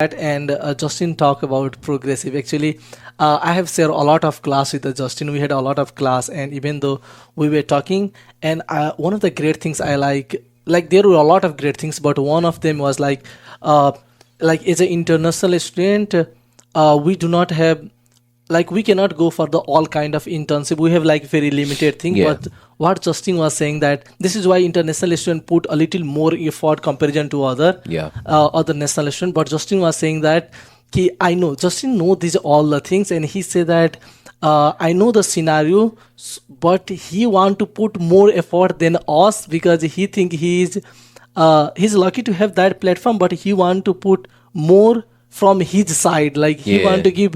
And Justin talk about progressive. Actually, I have shared a lot of class with Justin. We had a lot of class, and even though we were talking, and one of the great things I like there were a lot of great things, but one of them was uh, like as an international student, we do not have like we cannot go for the all kind of internship. We have like very limited thing. Yeah. But what Justin was saying that this is why international student put a little more effort comparison to Yeah. other national student. But Justin was saying that I know Justin know these all the things, and he said that I know the scenario, but he want to put more effort than us because he think he's lucky to have that platform, but he want to put more from his side. Like he Yeah. want to give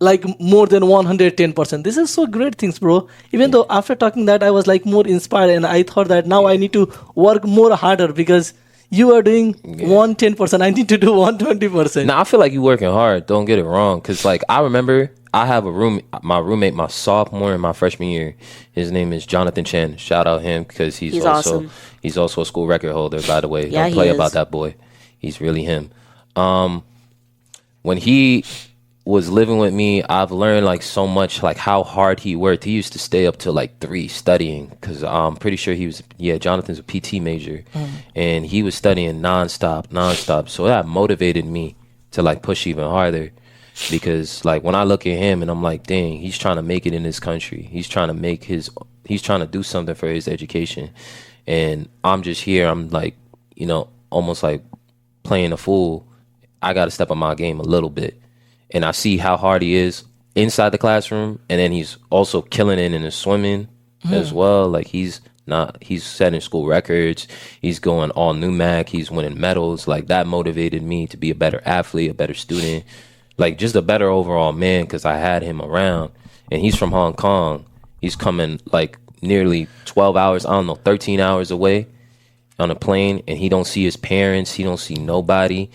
like more than 110%. This is so great things, bro. Even though after talking that I was like more inspired, and I thought that now I need to work more harder because you are doing 110%, I need to do 120%. Now I feel like you working hard. Don't get it wrong, because like I remember I have my roommate, my sophomore and my freshman year. His name is Jonathan Chen. Shout out him because He's awesome. he's also a school record holder. By the way, Yeah, don't he play is. about that boy. He's really him. When he was living with me, I've learned like so much, like how hard he worked. He used to stay up till like 3 studying because I'm pretty sure Jonathan's a PT major, and he was studying nonstop. So that motivated me to like push even harder, because like when I look at him and I'm like, dang, he's trying to make it in this country. He's trying to do something for his education, and I'm just here. I'm like, almost like playing a fool. I got to step up my game a little bit. And I see how hard he is inside the classroom, and then he's also killing it in his swimming as well. Like he's setting school records. He's going all NUMAC. He's winning medals. Like that motivated me to be a better athlete, a better student, like just a better overall man, because I had him around. And he's from Hong Kong. He's coming like nearly 12 hours, 13 hours away on a plane, and he don't see his parents. He don't see nobody.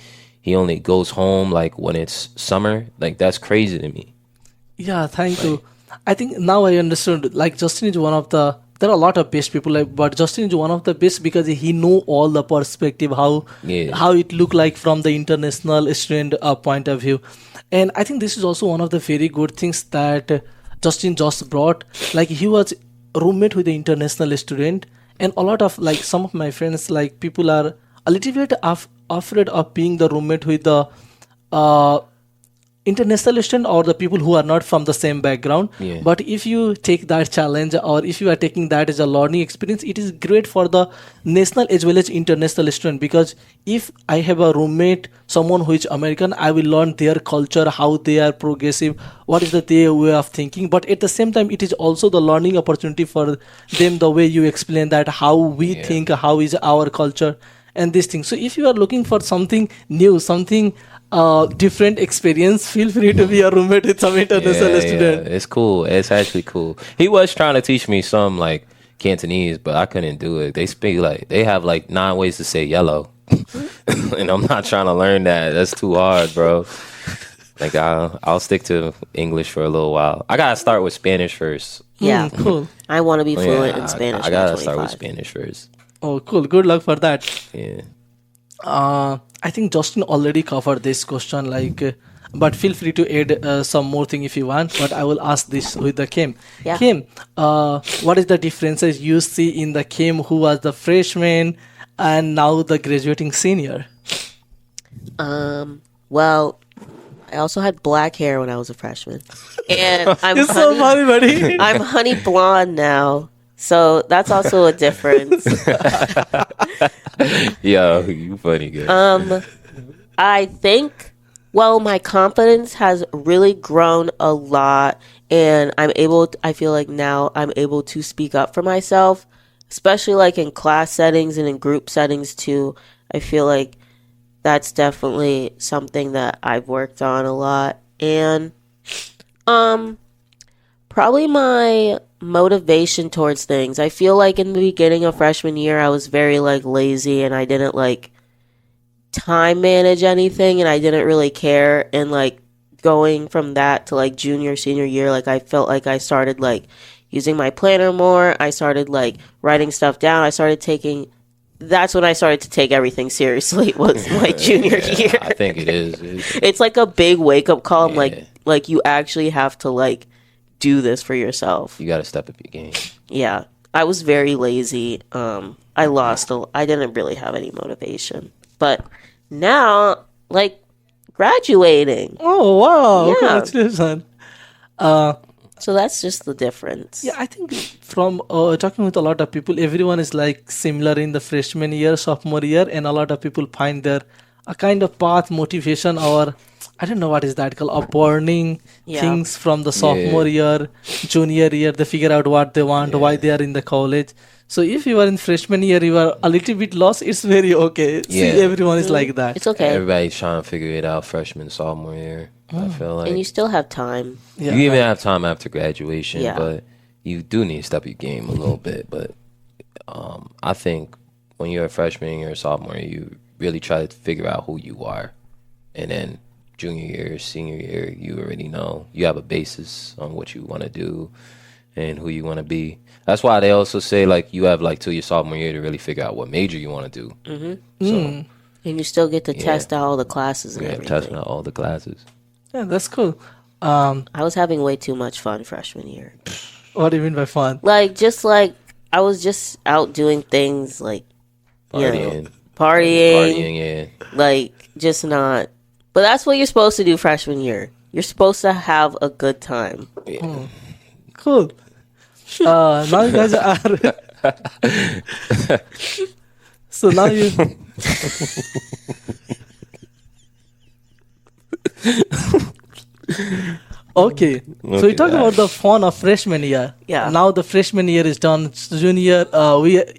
He only goes home like when it's summer. Like that's crazy to me. Yeah, thank you. I think now I understood. Like Justin is one of the. There are a lot of best people, like, but Justin is one of the best because he know all the perspective how it look like from the international student point of view, and I think this is also one of the very good things that Justin just brought. Like he was roommate with the international student, and a lot of like some of my friends, like people are a little bit afraid of being the roommate with the international student or the people who are not from the same background. Yeah. But if you take that challenge, or if you are taking that as a learning experience, it is great for the national as well as international student, because if I have a roommate, someone who is American, I will learn their culture, how they are progressive, what is their way of thinking. But at the same time, it is also the learning opportunity for them, the way you explain that how we think, how is our culture and this thing. So if you are looking for something new, something different experience, feel free to be a roommate with some international student. It's cool. It's actually cool. He was trying to teach me some like Cantonese, but I couldn't do it. They have like 9 ways to say yellow, and I'm not trying to learn that. That's too hard, bro. Like I'll stick to English for a little while. I gotta start with Spanish first. Yeah. Cool. I want to be fluent in Spanish. I by gotta start with 25. Spanish first. Oh, cool. Good luck for that. Yeah. I think Justin already covered this question, but feel free to add some more thing if you want. But I will ask this with the Kim. Yeah. Kim, what is the differences you see in the Kim who was the freshman and now the graduating senior? Well, I also had black hair when I was a freshman, and You're so funny, buddy. I'm honey blonde now. So that's also a difference. Yo, you funny guy. I think, my confidence has really grown a lot, and I feel like now I'm able to speak up for myself, especially like in class settings and in group settings too. I feel like that's definitely something that I've worked on a lot. And, probably my motivation towards things. I feel like in the beginning of freshman year, I was very like lazy, and I didn't like time manage anything, and I didn't really care. And like going from that to like junior, senior year, like I felt like I started like using my planner more. I started like writing stuff down. I started taking that's when I started to take everything seriously. Was my junior year. I think it is. It's like a big wake up call. I'm Yeah. like you actually have to like do this for yourself. You got to step up your game. Yeah, I was very lazy. I didn't really have any motivation. But now, like graduating, Oh wow! Yeah. Congratulations. so that's just the difference. Yeah, I think from talking with a lot of people, everyone is like similar in the freshman year, sophomore year, and a lot of people find their a kind of path, motivation, or I don't know what is that called, a burning Yeah. things from the sophomore year, junior year. They figure out what they want, why they are in the college. So if you are in freshman year, you are a little bit lost. It's very okay. See, Yeah. everyone is like that. It's okay, Everybody's trying to figure it out freshman, sophomore year. I feel like and you still have time. Yeah. you even have time after graduation, Yeah. but you do need to step your game a little bit. But I think when you're a freshman, you're a sophomore, you really try to figure out who you are, and then junior year, senior year, you already know you have a basis on what you want to do and who you want to be. That's why they also say like you have like till your sophomore year to really figure out what major you want to do. So And you still get to test out all the classes and you have everything. testing out all the classes. Yeah, that's cool. I was having way too much fun freshman year. What do you mean by fun? Like I was just out doing things like Partying, partying, yeah. like just not. But that's what you're supposed to do freshman year. You're supposed to have a good time. Cool. Now you guys are. So now you. Okay. So we talked about the fun of freshman year. Yeah. Now the freshman year is done. Junior,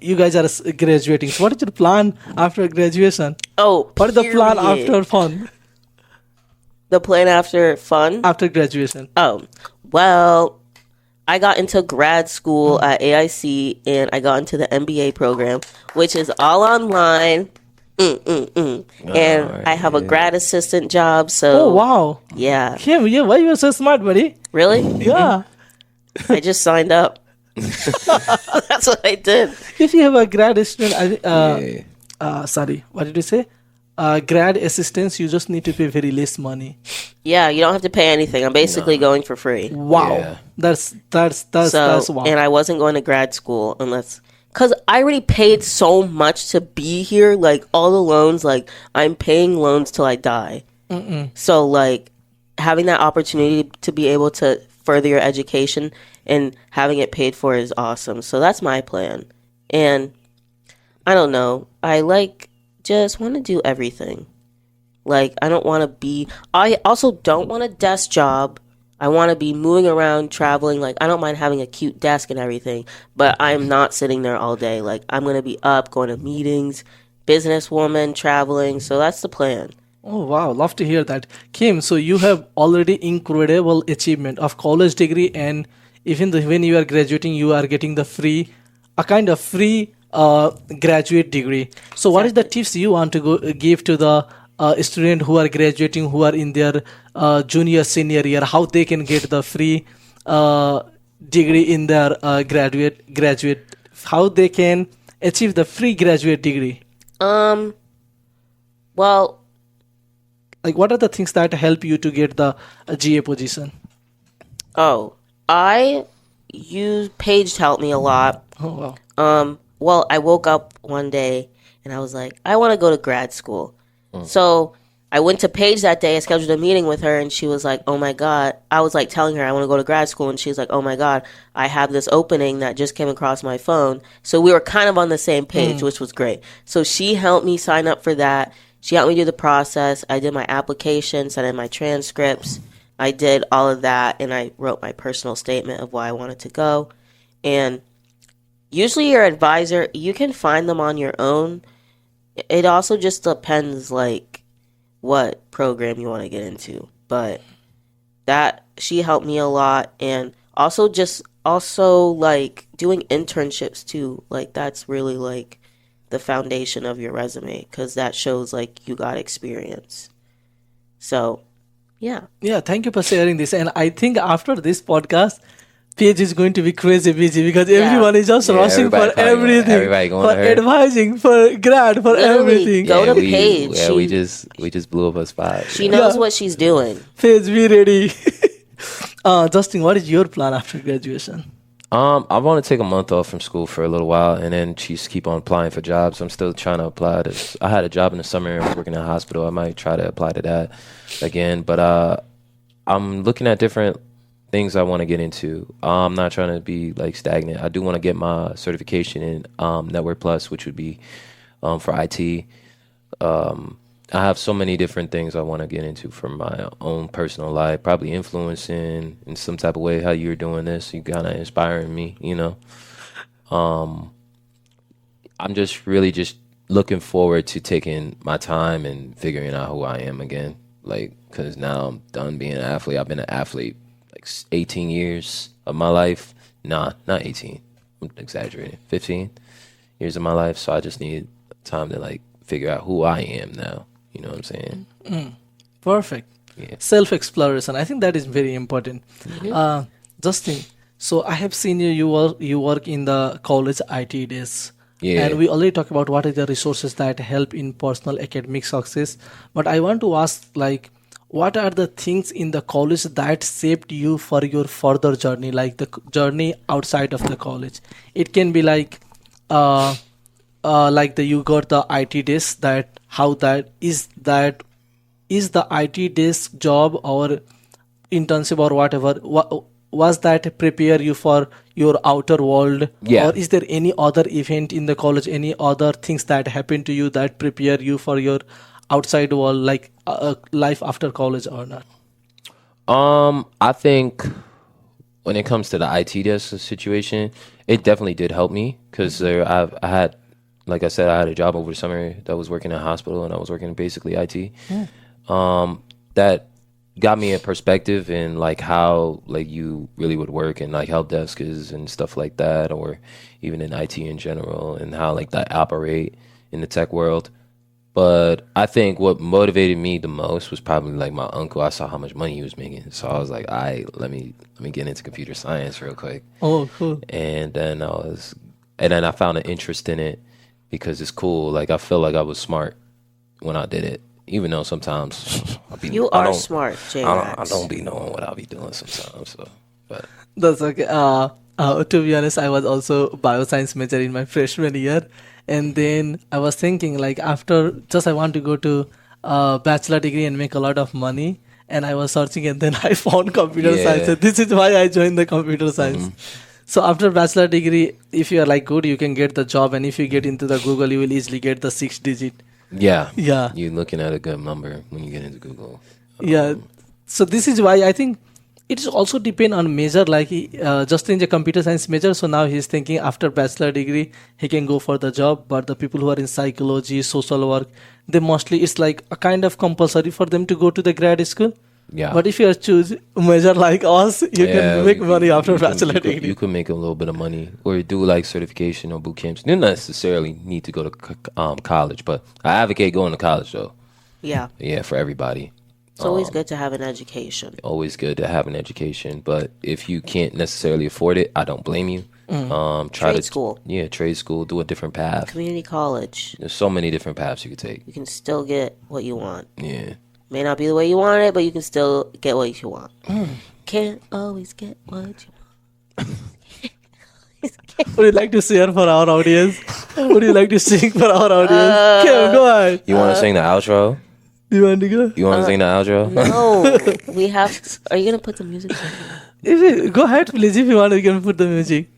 you guys are graduating. So what is your plan after graduation? Oh, What is the plan period. after fun? The plan after fun? After graduation. Oh, well, I got into grad school at AIC and I got into the MBA program, which is all online. And I have a grad assistant job. So, Oh wow. yeah. Kim, yeah, why you are so smart, buddy? Really? Yeah. I just signed up. That's what I did. If you have a grad assistant, sorry, what did you say? Grad assistants, you just need to pay very less money. Yeah, you don't have to pay anything. I'm basically going for free. Wow, Yeah. that's wow. And I wasn't going to grad school unless because I already paid so much to be here. Like all the loans, like I'm paying loans till I die. So like having that opportunity to be able to further your education and having it paid for is awesome. So that's my plan. And I don't know. I like just want to do everything. Like I don't want to be. I also don't want a desk job. I want to be moving around, traveling. Like, I don't mind having a cute desk and everything, but I'm not sitting there all day. Like, I'm going to be up, going to meetings, businesswoman, traveling. So that's the plan. Oh wow, love to hear that, Kim. So you have already incredible achievement of college degree, and even when you are graduating, you are getting the free, a kind of free graduate degree. So what is the tips you want to give to the student who are graduating, who are in their junior senior year, how they can get the free degree in their graduate, how they can achieve the free graduate degree? Well, Like, what are the things that help you to get the GA position? I use Paige to help me a lot. Oh wow. Well, I woke up one day and I was like, I want to go to grad school. So I went to Paige that day. I scheduled a meeting with her, and she was like, "Oh my god!" I was like telling her I want to go to grad school, and she's like, "Oh my god, I have this opening that just came across my phone." So we were kind of on the same page, which was great. So she helped me sign up for that. She helped me do the process. I did my application, sent in my transcripts. I did all of that, and I wrote my personal statement of why I wanted to go. And usually your advisor, you can find them on your own. It also just depends, like, what program you want to get into. But that, she helped me a lot. And also like, doing internships, too. Like, that's really, like, the foundation of your resume. Because that shows, like, you got experience. So, yeah. Yeah, thank you for sharing this. And I think after this podcast, page is going to be crazy busy because everyone is just Yeah, rushing for everybody probably everything, everybody going for to her. advising, for grad, for Literally, everything. go to we, Paige. Yeah, we just blew up a spot. She yeah. knows Yeah. what she's doing. Page, be ready. Justin, what is your plan after graduation? I want to take a month off from school for a little while, and then just keep on applying for jobs. I'm still trying to apply to. I had a job in the summer. I was working in a hospital. I might try to apply to that again, but I'm looking at different things I want to get into. I'm not trying to be like stagnant. I do want to get my certification in Network Plus, which would be for IT. I have so many different things I want to get into from my own personal life, probably influencing in some type of way how you're doing this. You kind of inspiring me, you know. I'm just really just looking forward to taking my time and figuring out who I am again. Like, because now I'm done being an athlete. I've been an athlete like 18 years of my life. Nah, not 18. I'm exaggerating. 15 years of my life. So I just need time to like figure out who I am now. You know what I'm saying? Perfect. Yeah. Self-exploration. I think that is very important. Justin, so I have seen you work in the college IT days. Yeah. And we already talked about what are the resources that help in personal academic success. But I want to ask, like, what are the things in the college that shaped you for your further journey, like the journey outside of the college? It can be like you got the IT desk, that how that is the IT desk job or internship or whatever, was that prepare you for your outer world? Yeah. Or is there any other event in the college, any other things that happen to you that prepare you for your outside world, like life after college or not? I think when it comes to the IT desk situation, it definitely did help me because I had, like I said, I had a job over the summer that was working in a hospital and I was working basically IT. That got me a perspective in like how like you really would work and like help desk is and stuff like that, or even in IT in general and how like that operate in the tech world. But I think what motivated me the most was probably like my uncle. I saw how much money he was making, so I was like, "All right, let me get into computer science real quick." Oh, cool. And then I found an interest in it because it's cool. Like I feel like I was smart when I did it, even though sometimes You are smart, J. I don't be knowing what I'll be doing sometimes. So, but That's okay. To be honest, I was also bioscience major in my freshman year, and then I was thinking like after just I want to go to bachelor degree and make a lot of money, and I was searching and then I found computer Yeah. science. And this is why I joined the computer science. So after bachelor degree, if you are like good, you can get the job, and if you get into the Google, you will easily get the 6 digit. yeah, Yeah. you're looking at a good number when you get into Google. Yeah. So this is why I think it is also depend on major. Like Justin is a computer science major, so now he's thinking after bachelor degree he can go for the job. But the people who are in psychology, social work, they mostly it's like a kind of compulsory for them to go to the grad school. Yeah. But if you are choose major like us, you can make money after you can- bachelor you can- degree. You can make a little bit of money or do like certification or boot camps. You don't necessarily need to go to college, but I advocate going to college though. Yeah. Yeah, for everybody. It's always good to have an education. Always good to have an education, but if you can't necessarily afford it, I don't blame you. Try Trade school. Yeah, trade school. Do a different path. Community college. There's so many different paths you could take. You can still get what you want. Yeah. May not be the way you want it, but you can still get what you want. Can't always get what you want. Would you like to share for our audience? Would you like to sing for our audience? Kim, go ahead. You want to sing the outro? You want to go? You want to sing the outro? No, we have. Are you gonna put the music? Go ahead, please. If you want, you can put the music.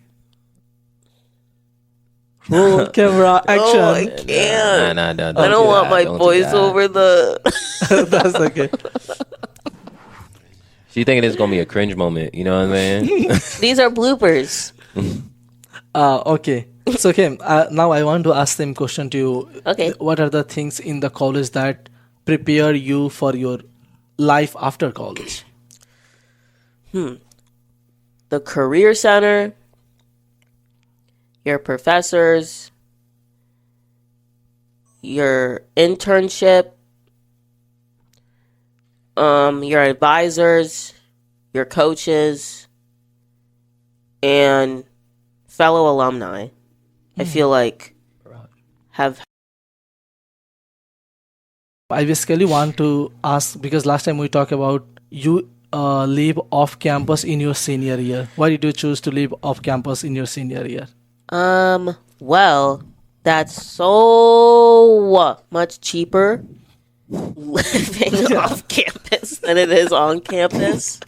Roll camera action. Oh, I can't. Nah, I don't want my voice over the. That's okay. She thinking it's gonna be a cringe moment. You know what I'm saying? These are bloopers. Okay. So, Kim, now I want to ask them question to you. Okay. What are the things in the college that prepare you for your life after college? The career center, your professors, your internship, your advisors, your coaches, and fellow alumni. I feel like have I basically want to ask because last time we talked about you live off campus in your senior year. Why did you choose to live off campus in your senior year? well, that's so much cheaper living off campus than it is on campus.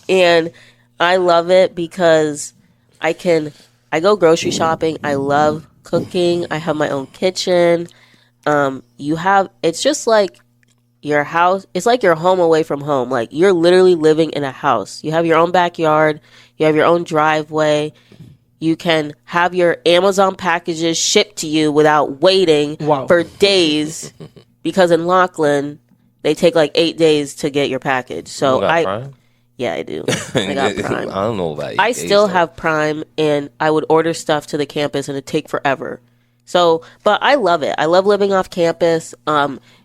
And I love it because I go grocery shopping. I love cooking. I have my own kitchen. It's just like your house. It's like your home away from home. Like you're literally living in a house. You have your own backyard. You have your own driveway. You can have your Amazon packages shipped to you without waiting Wow. for days because in Laughlin, they take like 8 days to get your package. So You got Prime? yeah, I do. I got Prime. I don't know about I still have Prime, and I would order stuff to the campus, and it'd take forever. So, but I love it. I love living off campus.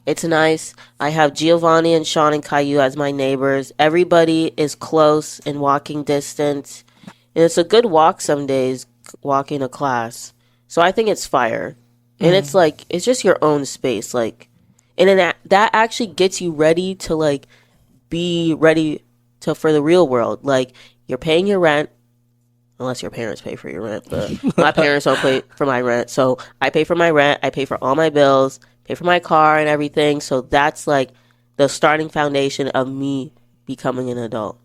It's nice. I have Giovanni and Sean and Caillou as my neighbors. Everybody is close in walking distance. And it's a good walk some days, walking to class. So I think it's fire. And it's like, it's just your own space. Like, and then that actually gets you ready to like be ready to for the real world. Like, you're paying your rent, unless your parents pay for your rent, but my parents don't pay for my rent. So I pay for my rent. I pay for all my bills, pay for my car and everything. So that's like the starting foundation of me becoming an adult.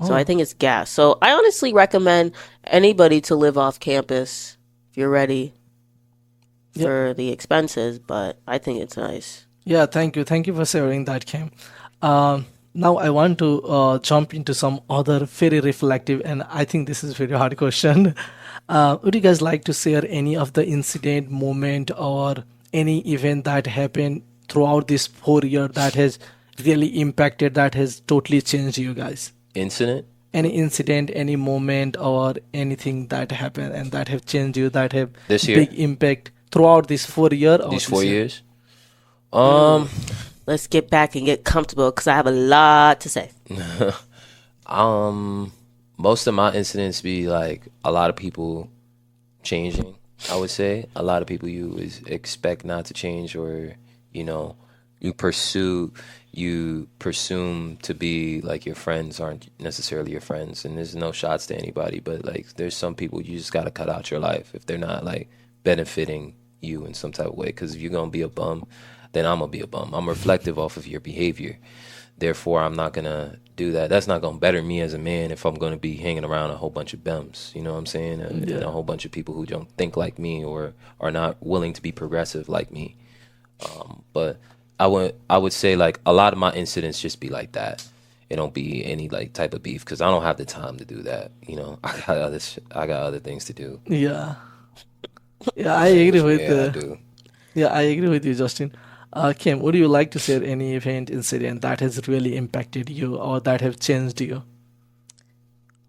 So I think it's gas. So I honestly recommend anybody to live off campus if you're ready for the expenses, but I think it's nice. Yeah, thank you. Thank you for sharing that, Kim. Now I want to jump into some other very reflective, and I think this is a very hard question. Would you guys like to share any of the incident, moment, or any event that happened throughout this 4 year that has really impacted, that has totally changed you guys? Incident? Any incident, any moment, or anything that happened and that have changed you, that have This year? big impact throughout this 4 year? Or These this 4 year? years? Let's get back and get comfortable because I have a lot to say. Most of my incidents be like a lot of people changing, I would say. A lot of people you expect not to change, or, you know, you presume to be like your friends aren't necessarily your friends. And there's no shots to anybody, but like there's some people you just got to cut out your life if they're not like benefiting you in some type of way. Because if you're going to be a bum, then I'm going to be a bum. I'm reflective off of your behavior. Therefore, I'm not going to do that. That's not going to better me as a man if I'm going to be hanging around a whole bunch of bums, you know what I'm saying? And a whole bunch of people who don't think like me or are not willing to be progressive like me. But I would say like a lot of my incidents just be like that. It don't be any like type of beef because I don't have the time to do that. You know, I got other things to do. Yeah. Yeah, I agree with I do. Yeah, I agree with you, Justin. Kim, would you like to share any event, incident that has really impacted you or that have changed you?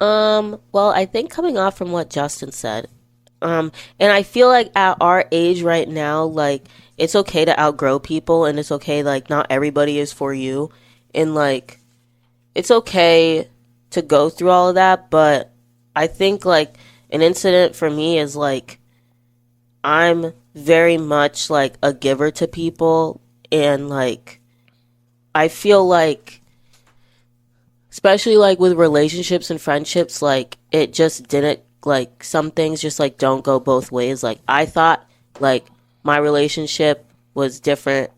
Well, I think coming off from what Justin said, and I feel like at our age right now, like it's okay to outgrow people, and it's okay like not everybody is for you, and like it's okay to go through all of that. But I think like an incident for me is like I'm very much like a giver to people, and like I feel like especially like with relationships and friendships, like it just didn't, like some things just like don't go both ways. Like I thought like my relationship was different.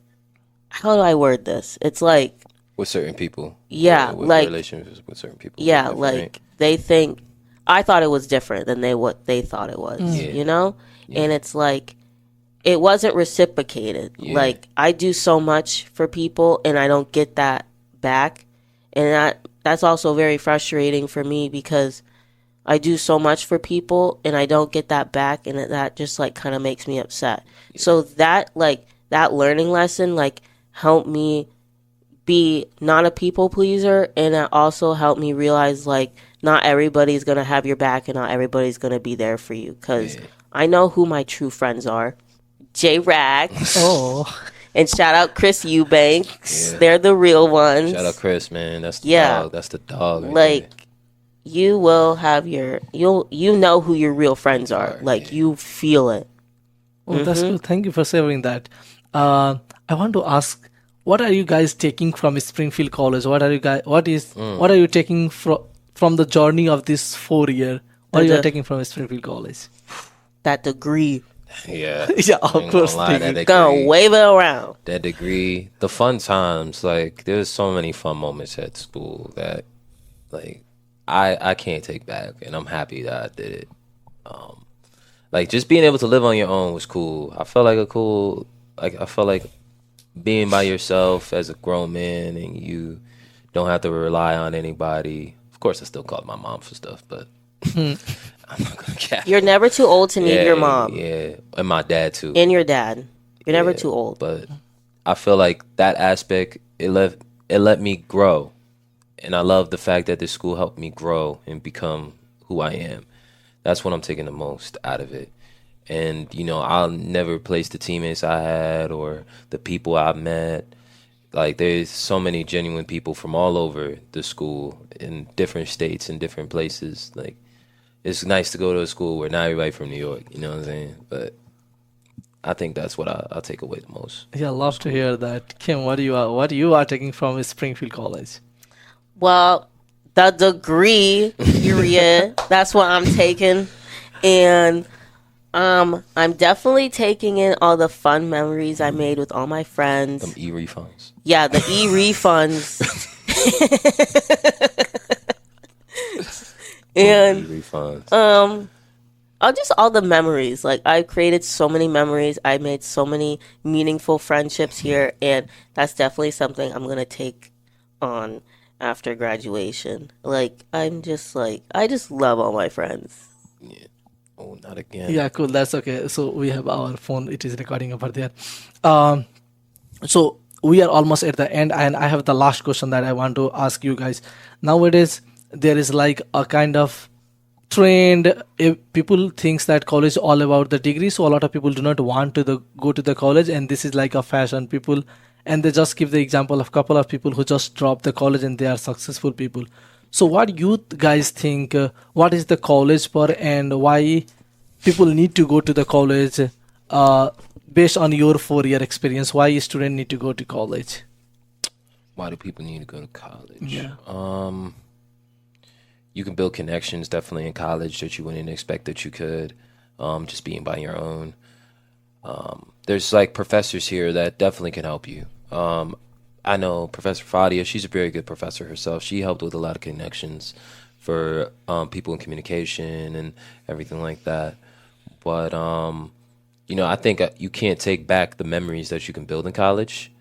How do I word this? It's like With certain people. Yeah, with like- relationships with certain people. yeah, Different, like right? they think I thought it was different than what they thought it was, Yeah. you know? And it's like it wasn't reciprocated. Yeah. Like I do so much for people and I don't get that back. And that's also very frustrating for me because I do so much for people and I don't get that back, and that just like kind of makes me upset. So that learning lesson like helped me be not a people pleaser, and it also helped me realize like not everybody's gonna have your back and not everybody's gonna be there for you, because I know who my true friends are. J-Rag Oh, and shout out Chris Eubanks. Yeah. They're the real ones. Shout out Chris, man. That's the Yeah. dog. That's the dog. Right Like you will have you know who your real friends are. Like, you feel it. Oh, that's cool. Thank you for sharing that. I want to ask, what are you guys taking from Springfield College? What are you guys? What are you taking from the journey of this 4 year? What are you taking from Springfield College? That degree. Yeah. Yeah, I of ain't course. gonna lie, that Gonna degree, wave it around. that degree, the fun times, like there's so many fun moments at school that like I can't take back, and I'm happy that I did it. Like just being able to live on your own was cool. I felt like being by yourself as a grown man and you don't have to rely on anybody. Of course, I still called my mom for stuff, but I'm not gonna cap. You're never too old to need Yeah, your mom yeah, and my dad too. and your dad. You're never Yeah, too old. But I feel like that aspect it let me grow, and I love the fact that this school helped me grow and become who I am. That's what I'm taking the most out of it. And I'll never replace the teammates I had or the people I met. Like there's so many genuine people from all over the school in different states and different places. Like it's nice to go to a school where not everybody from New York. You know what I'm saying? But I think that's what I'll take away the most. Yeah, love to hear that. Kim, what you are taking from Springfield College? Well, the degree, period. That's what I'm taking. And I'm definitely taking in all the fun memories I made with all my friends. Them e-refunds. Yeah, the e-refunds. And E-refunds. just all the memories. Like, I created so many memories. I made so many meaningful friendships here, and that's definitely something I'm gonna take on after graduation. Like, I just love all my friends. Oh, not again. Yeah, cool. That's okay. So we have our phone. It is recording over there. Um, so we are almost at the end, and I have the last question that I want to ask you guys. Nowadays, there is like a kind of trend. If people thinks that college is all about the degree, so a lot of people do not want to go to the college, and this is like a fashion. People, and they just give the example of couple of people who just dropped the college and they are successful people. So what you guys think? What is the college for, and why people need to go to the college? Based on your 4 year experience, why a student need to go to college? Why do people need to go to college? Yeah. You can build connections definitely in college that you wouldn't expect that you could. Just being by your own. There's like professors here that definitely can help you. I know Professor Fadia, she's a very good professor herself. She helped with a lot of connections for people in communication and everything like that. But, I think you can't take back the memories that you can build in college.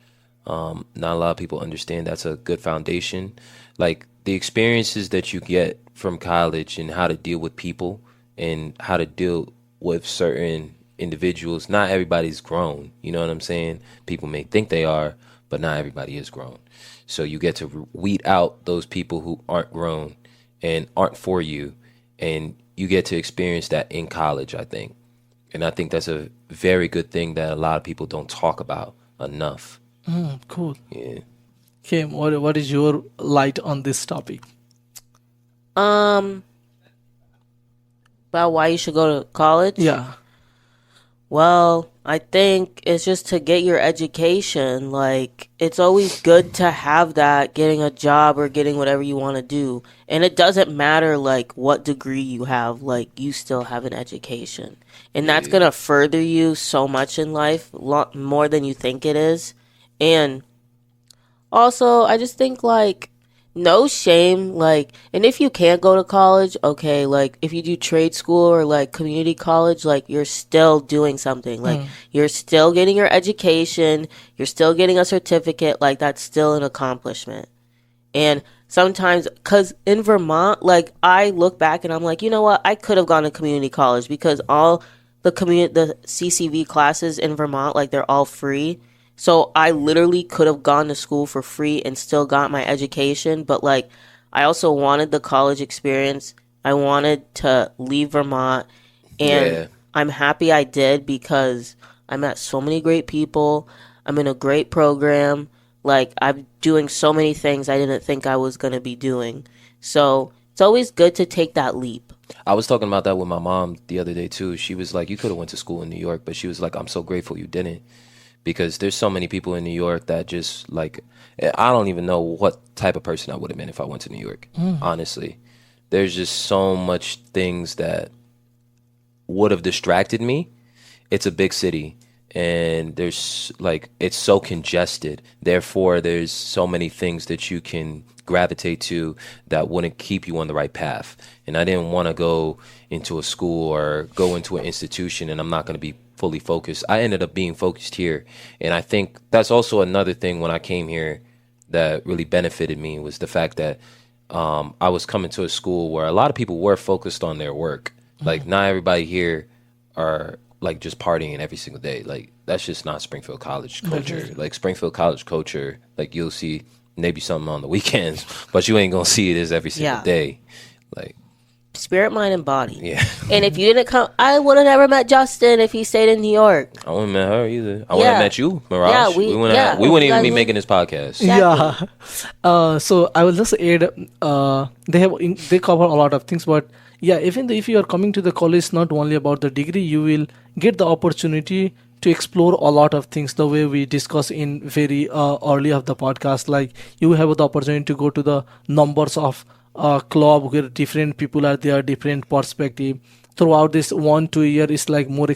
Not a lot of people understand that's a good foundation. Like the experiences that you get from college and how to deal with people and how to deal with certain individuals. Not everybody's grown. You know what I'm saying? People may think they are, but not everybody is grown. So you get to weed out those people who aren't grown and aren't for you. And you get to experience that in college, I think. And I think that's a very good thing that a lot of people don't talk about enough. Cool. Yeah. Kim, what is your light on this topic? About why you should go to college? Yeah. Well, I think it's just to get your education. Like, it's always good to have that, getting a job or getting whatever you want to do. And it doesn't matter, like, what degree you have. Like, you still have an education. And that's going to further you so much in life, more than you think it is. And also, I just think, like, no shame, like, and if you can't go to college, okay, like, if you do trade school or, like, community college, like, you're still doing something. Like, you're still getting your education, you're still getting a certificate, like, that's still an accomplishment. And sometimes, because in Vermont, like, I look back and I'm like, you know what, I could have gone to community college because all the CCV classes in Vermont, like, they're all free. So I literally could have gone to school for free and still got my education. But, like, I also wanted the college experience. I wanted to leave Vermont. And I'm happy I did because I met so many great people. I'm in a great program. Like, I'm doing so many things I didn't think I was going to be doing. So It's always good to take that leap. I was talking about that with my mom the other day too. She was like, "You could have went to school in New York," but she was like, "I'm so grateful you didn't," because there's so many people in New York that just like, I don't even know what type of person I would have been if I went to New York. Honestly, there's just so much things that would have distracted me. It's a big city, and there's like, it's so congested. Therefore, there's so many things that you can gravitate to that wouldn't keep you on the right path. And I didn't want to go into a school or go into an institution and I'm not going to be fully focused. I ended up being focused here. And I think that's also another thing when I came here that really benefited me was the fact that I was coming to a school where a lot of people were focused on their work. Like, not everybody here are like just partying every single day. Like, that's just not Springfield College culture. Like, Springfield College culture, like, you'll see maybe something on the weekends, but you ain't gonna see it as every single day. Like, spirit, mind, and body. Yeah. And if you didn't come, I would have never met Justin if he stayed in New York. I wouldn't have met her either. I wouldn't have met you, Mirage. Yeah, we wouldn't even be making this podcast. Exactly. Yeah. So I will just add, they cover a lot of things, but yeah, even if you are coming to the college, not only about the degree, you will get the opportunity to explore a lot of things the way we discuss in very early of the podcast. Like, you have the opportunity to go to the numbers of club where different people are there, different perspective. Throughout this 1-2 year is like more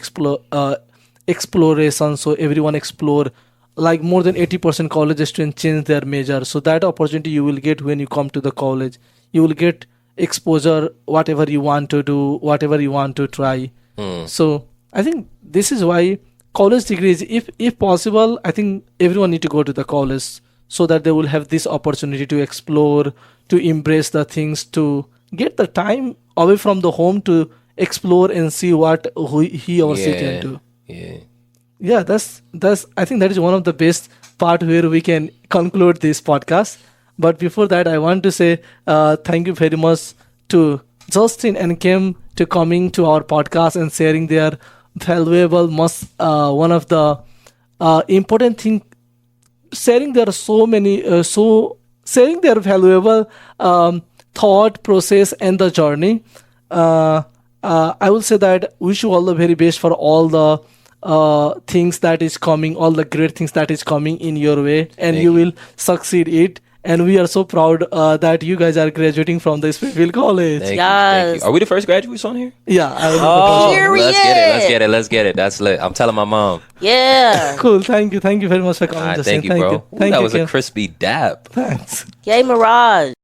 exploration, so everyone explore. Like, more than 80% college students change their major, so that opportunity you will get when you come to the college. You will get exposure, whatever you want to do, whatever you want to try. So I think this is why college degrees, if possible, I think everyone need to go to the college so that they will have this opportunity to explore, to embrace the things, to get the time away from the home to explore and see what he or she can do. Yeah, that's I think that is one of the best part where we can conclude this podcast. But before that, I want to say thank you very much to Justin and Kim to coming to our podcast and sharing their valuable, one of the important thing, sharing their sharing their valuable thought process and the journey. I will say that wish you all the very best for all the things that is coming, all the great things that is coming in your way, and you will succeed it. And we are so proud that you guys are graduating from the Springfield College. Thank you. Are we the first graduates on here? Yeah. Let's get it. That's lit. I'm telling my mom. Yeah. Cool. Thank you very much for coming. Thank you, bro. That was a crispy dap. Thanks. Yay, Mirage.